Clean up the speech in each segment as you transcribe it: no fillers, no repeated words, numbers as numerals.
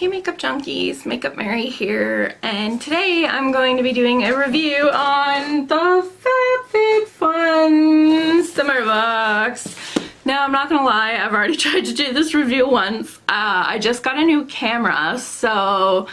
Hey makeup junkies, Makeup Mary here, and today I'm going to be doing a review on the fabfitfun summer box. Now I'm not gonna lie, I've already tried to do this review once. I just got a new camera, so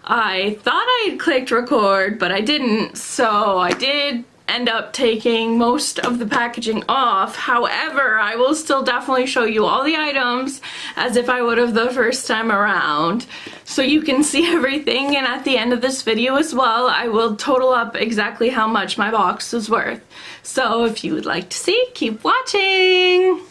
I thought I clicked record, but I didn't, so I did end up taking most of the packaging off. However, I will still definitely show you all the items as if I would have the first time around, so you can see everything. And at the end of this video as well, I will total up exactly how much my box is worth. So if you would like to see, keep watching.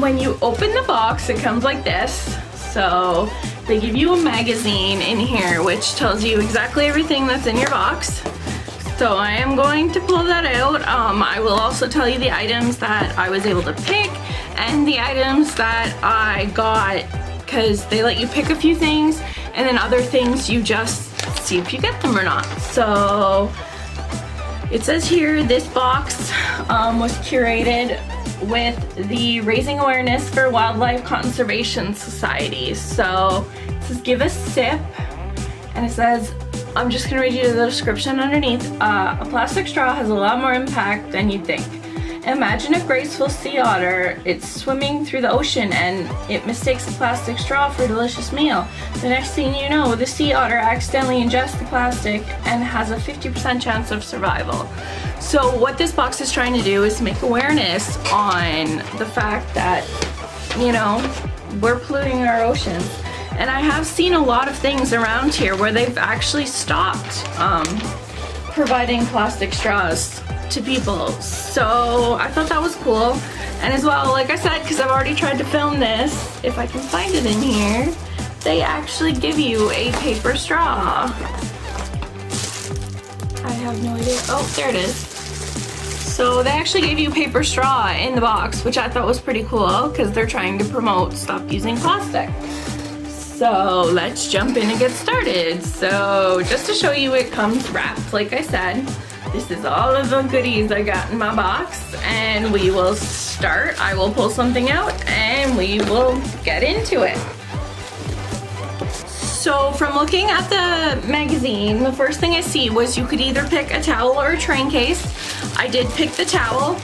When you open the box, it comes like this. So they give you a magazine in here which tells you exactly everything that's in your box. So I am going to pull that out. I will also tell you the items that I was able to pick and the items that I got, because they let you pick a few things and then other things you just see if you get them or not. So it says here this box was curated with the Raising Awareness for Wildlife Conservation Society. So it says give a sip, and it says, I'm just gonna read you the description underneath. A plastic straw has a lot more impact than you'd think. Imagine a graceful sea otter. It's swimming through the ocean and it mistakes a plastic straw for a delicious meal. The next thing you know, the sea otter accidentally ingests the plastic and has a 50% chance of survival. So what this box is trying to do is make awareness on the fact that, you know, we're polluting our oceans. And I have seen a lot of things around here where they've actually stopped providing plastic straws to people. So I thought that was cool. And as well, like I said, because I've already tried to film this, if I can find it in here, they actually give you a paper straw. I have no idea. Oh, there it is. So they actually gave you a paper straw in the box, which I thought was pretty cool because they're trying to promote stop using plastic. So let's jump in and get started. So just to show you, it comes wrapped, like I said. This is all of the goodies I got in my box, and we will start. I will pull something out and we will get into it. So from looking at the magazine, the first thing I see was you could either pick a towel or a train case. I did pick the towel.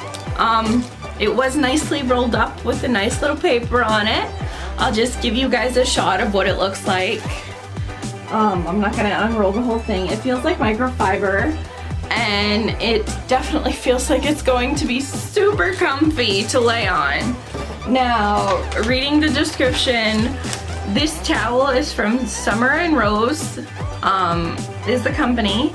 It was nicely rolled up with a nice little paper on it. I'll just give you guys a shot of what it looks like. I'm not gonna unroll the whole thing. It feels like microfiber, and it definitely feels like it's going to be super comfy to lay on. Now, reading the description, this towel is from Summer and Rose, is the company.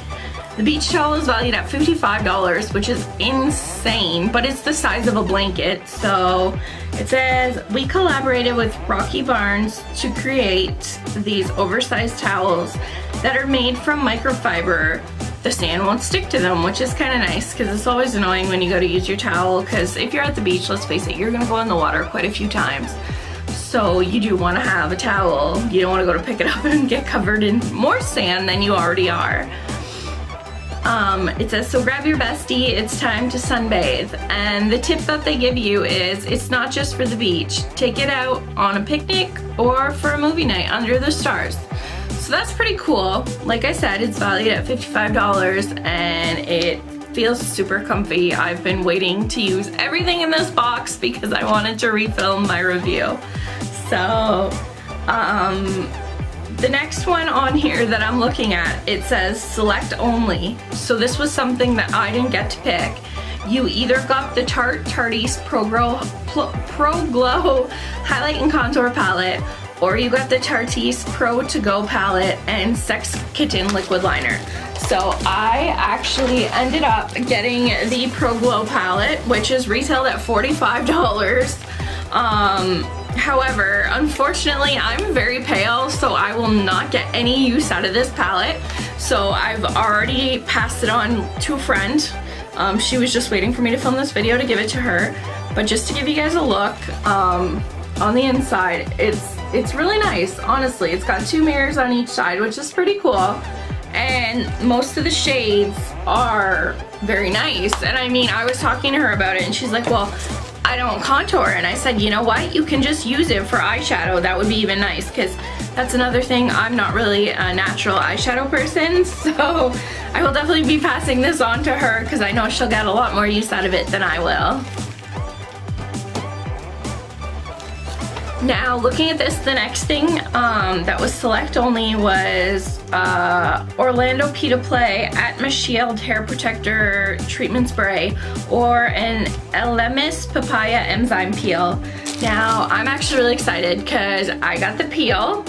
The beach towel is valued at $55, which is insane, but it's the size of a blanket. So it says, we collaborated with Rocky Barnes to create these oversized towels that are made from microfiber. The sand won't stick to them, which is kind of nice because it's always annoying when you go to use your towel, because if you're at the beach, let's face it, you're gonna go in the water quite a few times. So you do want to have a towel. You don't want to go to pick it up and get covered in more sand than you already are. It says, so grab your bestie, it's time to sunbathe. And the tip that they give you is, it's not just for the beach. Take it out on a picnic or for a movie night under the stars. So that's pretty cool. Like I said, it's valued at $55 and it feels super comfy. I've been waiting to use everything in this box because I wanted to refilm my review. So, the next one on here that I'm looking at, it says select only. So this was something that I didn't get to pick. You either got the Tarte Pro Glow Highlight and Contour Palette, or you got the Tarte Pro To Go Palette and Sex Kitten Liquid Liner. So I actually ended up getting the Pro Glow palette, which is retailed at $45. However, unfortunately, I'm very pale, so I will not get any use out of this palette. So I've already passed it on to a friend. She was just waiting for me to film this video to give it to her. But just to give you guys a look, on the inside, it's really nice, honestly. It's got 2 mirrors on each side, which is pretty cool. And most of the shades are very nice. And I mean, I was talking to her about it and she's like, well, I don't contour. And I said, you know what? You can just use it for eyeshadow. That would be even nice, because that's another thing. I'm not really a natural eyeshadow person. So I will definitely be passing this on to her because I know she'll get a lot more use out of it than I will. Now, looking at this, the next thing that was select only was Orlando Pita Play Atmos Shield Hair Protector Treatment Spray, or an Elemis Papaya Enzyme Peel. Now, I'm actually really excited because I got the peel.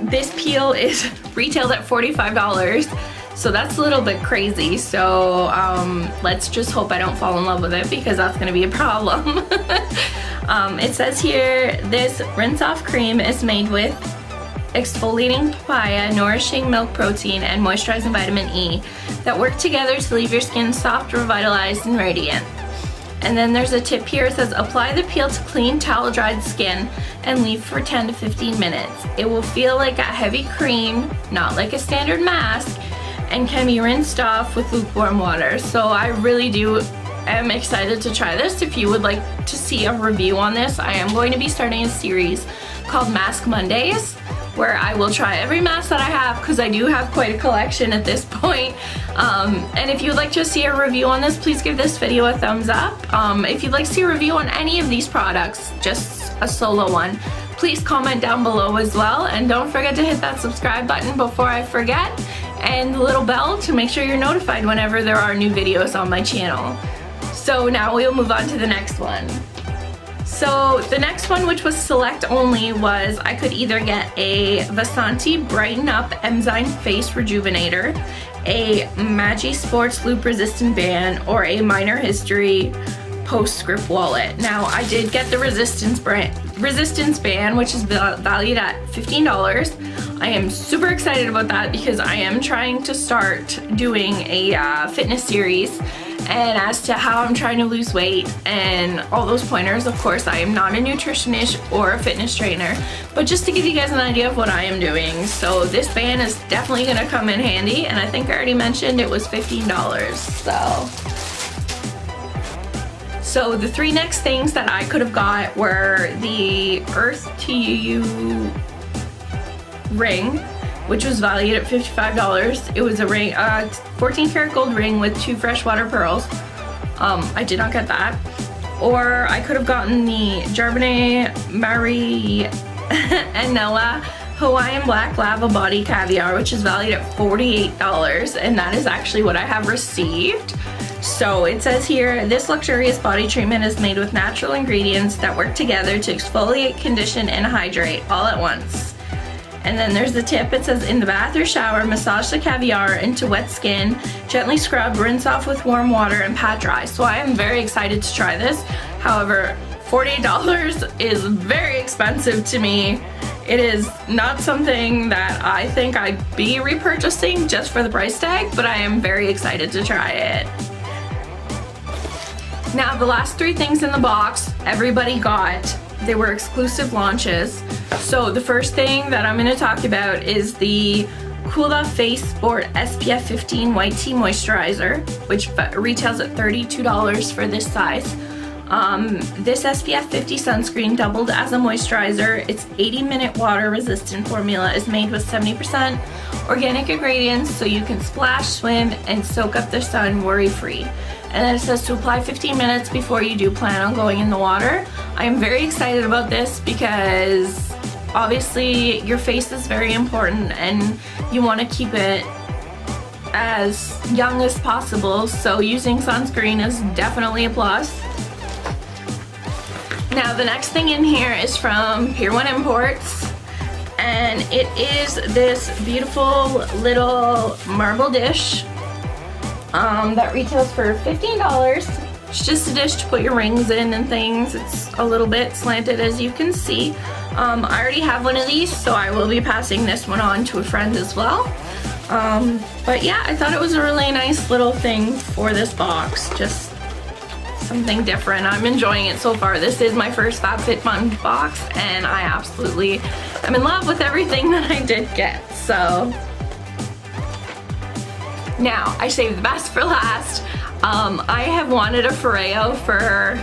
This peel is retailed at $45. So that's a little bit crazy. So let's just hope I don't fall in love with it, because that's gonna be a problem. It says here, this rinse off cream is made with exfoliating papaya, nourishing milk protein, and moisturizing vitamin E that work together to leave your skin soft, revitalized, and radiant. And then there's a tip here. It says, apply the peel to clean towel dried skin and leave for 10 to 15 minutes. It will feel like a heavy cream, not like a standard mask, and can be rinsed off with lukewarm water. So I really am excited to try this. If you would like to see a review on this, I am going to be starting a series called Mask Mondays, where I will try every mask that I have, because I do have quite a collection at this point. And if you'd like to see a review on this, please give this video a thumbs up. If you'd like to see a review on any of these products, just a solo one, please comment down below as well. And don't forget to hit that subscribe button before I forget, and the little bell to make sure you're notified whenever there are new videos on my channel. So now we'll move on to the next one. So the next one, which was select only, was I could either get a Vasanti Brighten Up Enzyme Face Rejuvenator, a Magi Sports Loop Resistant Band, or a Minor History Postscript Wallet. Now, I did get the Resistance Band, which is valued at $15. I am super excited about that because I am trying to start doing a fitness series, and as to how I'm trying to lose weight and all those pointers. Of course, I am not a nutritionist or a fitness trainer, but just to give you guys an idea of what I am doing. So this band is definitely gonna come in handy, and I think I already mentioned it was $15. So the three next things that I could have got were the Earth to You ring, which was valued at $55. It was a ring, 14 karat gold ring with 2 freshwater pearls. I did not get that. Or I could have gotten the Jardine Marie Anella Hawaiian Black Lava Body Caviar, which is valued at $48, and that is actually what I have received. So it says here, this luxurious body treatment is made with natural ingredients that work together to exfoliate, condition, and hydrate all at once. And then there's the tip. It says, in the bath or shower, massage the caviar into wet skin, gently scrub, rinse off with warm water, and pat dry. So I am very excited to try this. However, $48 is very expensive to me. It is not something that I think I'd be repurchasing just for the price tag, but I am very excited to try it. Now, the last three things in the box, everybody got. They were exclusive launches. So the first thing that I'm going to talk about is the Kula Face Sport SPF 15 White Tea Moisturizer, which retails at $32 for this size. This SPF 50 sunscreen doubled as a moisturizer. Its 80-minute water resistant formula is made with 70% organic ingredients, so you can splash, swim, and soak up the sun worry-free. And then it says to apply 15 minutes before you do plan on going in the water. I am very excited about this because obviously your face is very important and you want to keep it as young as possible, so using sunscreen is definitely a plus. Now the next thing in here is from Pier 1 Imports, and it is this beautiful little marble dish that retails for $15. It's just a dish to put your rings in and things. It's a little bit slanted, as you can see. I already have one of these, so I will be passing this one on to a friend as well. But yeah, I thought it was a really nice little thing for this box. Just something different. I'm enjoying it so far. This is my first FabFitFun box, and I absolutely am in love with everything that I did get. So Now, I saved the best for last. I have wanted a Foreo for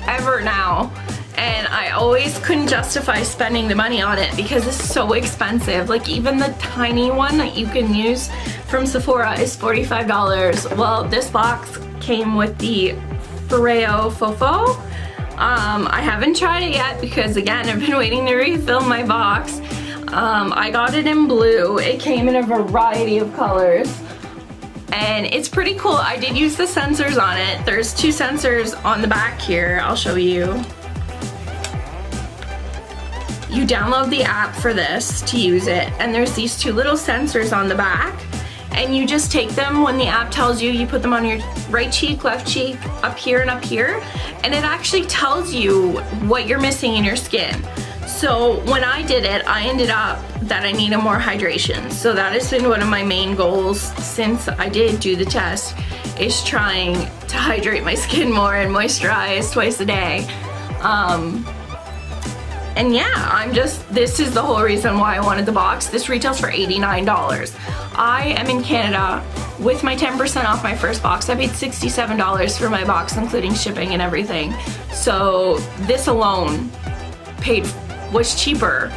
ever now, and I always couldn't justify spending the money on it because it's so expensive. Like, even the tiny one that you can use from Sephora is $45. Well, this box came with the Foreo Fofo. I haven't tried it yet because, again, I've been waiting to refill my box. I got it in blue. It came in a variety of colors, and it's pretty cool. I did use the sensors on it. There's 2 sensors on the back here. I'll show you. You download the app for this to use it, and there's these 2 little sensors on the back, and you just take them when the app tells you. You put them on your right cheek, left cheek, up here and up here, and it actually tells you what you're missing in your skin. So when I did it, I ended up that I needed more hydration. So that has been one of my main goals since I did do the test, is trying to hydrate my skin more and moisturize twice a day. And yeah, this is the whole reason why I wanted the box. This retails for $89. I am in Canada. With my 10% off my first box, I paid $67 for my box, including shipping and everything. So this alone was cheaper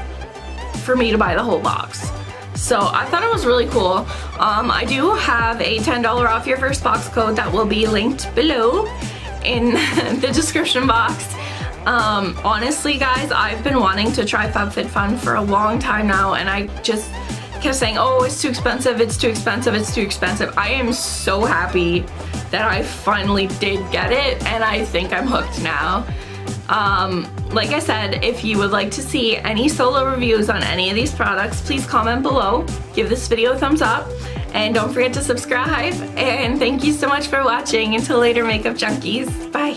for me to buy the whole box. So I thought it was really cool. I do have a $10 off your first box code that will be linked below in the description box. Honestly, guys, I've been wanting to try FabFitFun for a long time now, and I just kept saying, oh, it's too expensive, it's too expensive, it's too expensive. I am so happy that I finally did get it, and I think I'm hooked now. Like I said, if you would like to see any solo reviews on any of these products, please comment below, give this video a thumbs up, and don't forget to subscribe. And thank you so much for watching. Until later, makeup junkies. Bye.